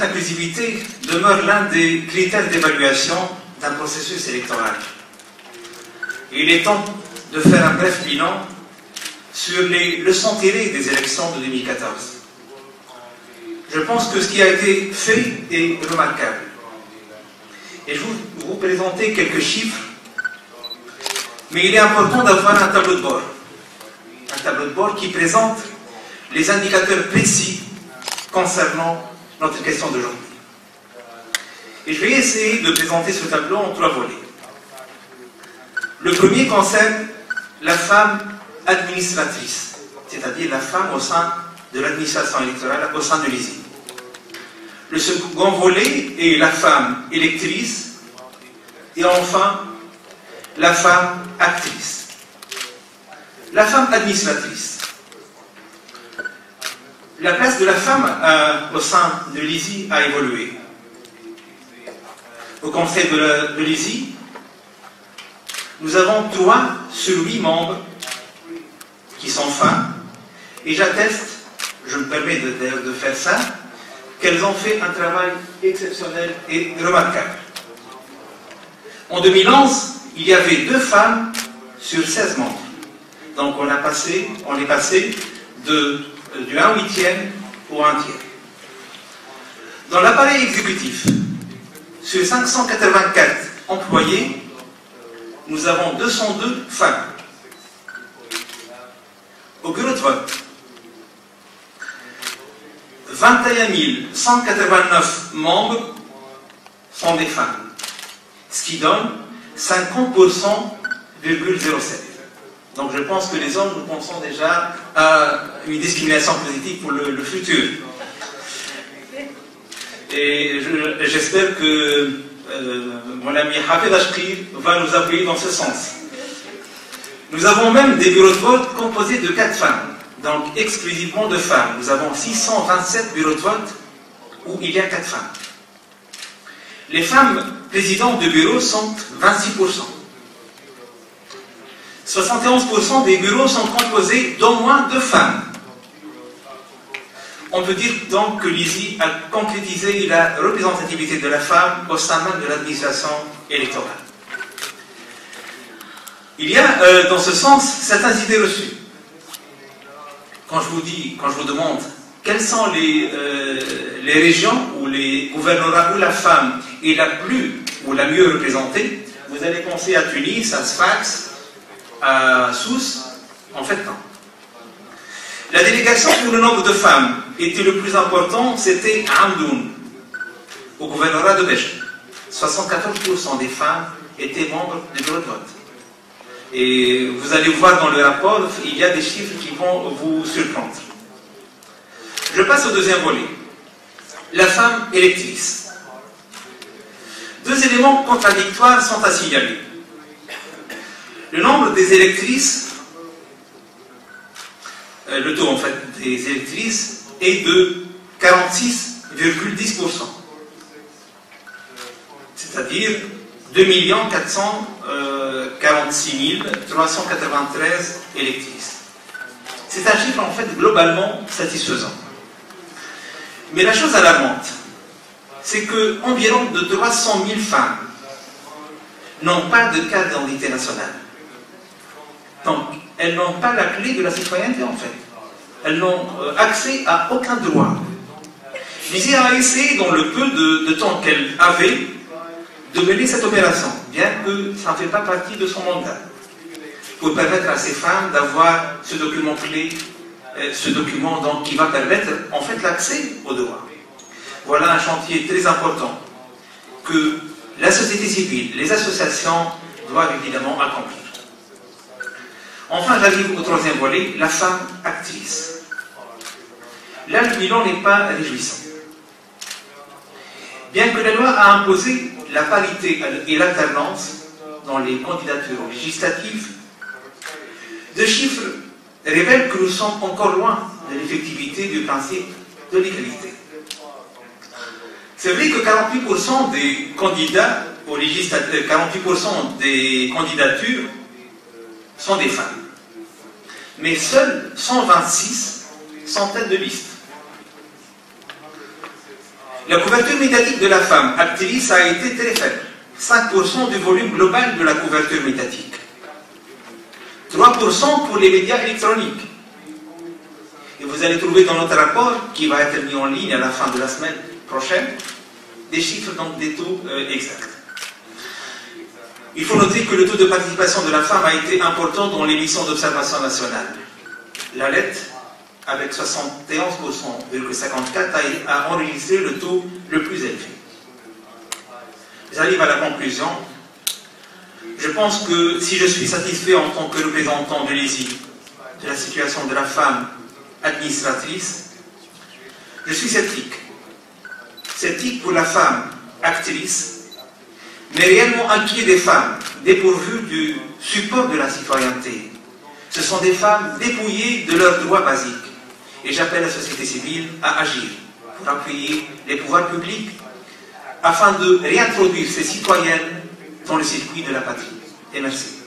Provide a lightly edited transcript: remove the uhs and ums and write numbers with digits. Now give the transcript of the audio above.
inclusivité demeure l'un des critères d'évaluation d'un processus électoral. Il est temps de faire un bref bilan sur les leçons tirées des élections de 2014. Je pense que ce qui a été fait est remarquable. Et je vais vous présenter quelques chiffres, mais il est important d'avoir un tableau de bord. Un tableau de bord qui présente les indicateurs précis concernant notre question d'aujourd'hui. Et je vais essayer de présenter ce tableau en 3 volets. Le premier concerne la femme administratrice, c'est-à-dire la femme au sein de l'administration électorale, au sein de l'ISI. Le second volet est la femme électrice et enfin la femme actrice. La femme administratrice. La place de la femme au sein de l'ISI a évolué. Au conseil de l'ISI, nous avons 3 sur 8 membres qui sont femmes, et j'atteste, je me permets d'ailleurs de faire ça, qu'elles ont fait un travail exceptionnel et remarquable. En 2011, il y avait 2 femmes sur 16 membres. Donc on est passé du 1/8 au 1/3. Dans l'appareil exécutif, sur 584 employés, nous avons 202 femmes. Au bureau de vote, 21 189 membres sont des femmes, ce qui donne 50,07%. Donc je pense que les hommes, nous pensons déjà à une discrimination positive pour le futur. Et j'espère que mon ami Hafid Ashqir va nous appuyer dans ce sens. Nous avons même des bureaux de vote composés de 4 femmes, donc exclusivement de femmes. Nous avons 627 bureaux de vote où il y a 4 femmes. Les femmes présidentes de bureau sont 26%. 71% des bureaux sont composés d'au moins 2 femmes. On peut dire donc que l'ISI a concrétisé la représentativité de la femme au sein même de l'administration électorale. Il y a dans ce sens certaines idées reçues. Quand je vous demande quelles sont les régions ou les gouvernorats où la femme est la plus ou la mieux représentée, vous allez penser à Tunis, à Sfax, à Sousse. En fait, non. La délégation pour le nombre de femmes était le plus important, c'était à Amdoun, au gouvernorat de Béchir. 74% des femmes étaient membres du bureau de vote. Et vous allez voir dans le rapport, il y a des chiffres qui vont vous surprendre. Je passe au deuxième volet. La femme électrice. 2 éléments contradictoires sont à signaler. Le nombre des électrices, le taux en fait des électrices est de 46,10%. C'est-à-dire 2 446 393 électrices. C'est un chiffre en fait globalement satisfaisant. Mais la chose alarmante, c'est que environ de 300 000 femmes n'ont pas de carte d'identité nationale. Donc, elles n'ont pas la clé de la citoyenneté en fait. Elles n'ont accès à aucun droit. L'ISI a essayé, dans le peu de temps qu'elle avait, de mener cette opération, bien que ça ne fait pas partie de son mandat, pour permettre à ces femmes d'avoir ce document clé, ce document donc, qui va permettre en fait l'accès aux droits. Voilà un chantier très important que la société civile, les associations doivent évidemment accomplir. Enfin, j'arrive au 3e volet, la femme actrice. Là, le bilan n'est pas réjouissant. Bien que la loi a imposé la parité et l'alternance dans les candidatures législatives, 2 chiffres révèlent que nous sommes encore loin de l'effectivité du principe de l'égalité. C'est vrai que 48% des candidats aux législatives, 48% des candidatures sont des femmes. Mais seuls 126 sont tête de liste. La couverture médiatique de la femme actrice a été très faible. 5% du volume global de la couverture médiatique. 3% pour les médias électroniques. Et vous allez trouver dans notre rapport, qui va être mis en ligne à la fin de la semaine prochaine, des chiffres, donc des taux exacts. Il faut noter que le taux de participation de la femme a été important dans les missions d'observation nationale. La lettre, avec 71,54%, a enregistré le taux le plus élevé. J'arrive à la conclusion. Je pense que si je suis satisfait en tant que représentant de l'ESI de la situation de la femme administratrice, je suis sceptique. Sceptique pour la femme actrice, mais réellement inquiet des femmes dépourvues du support de la citoyenneté. Ce sont des femmes dépouillées de leurs droits basiques. Et j'appelle la société civile à agir pour appuyer les pouvoirs publics afin de réintroduire ces citoyennes dans le circuit de la patrie. Et merci.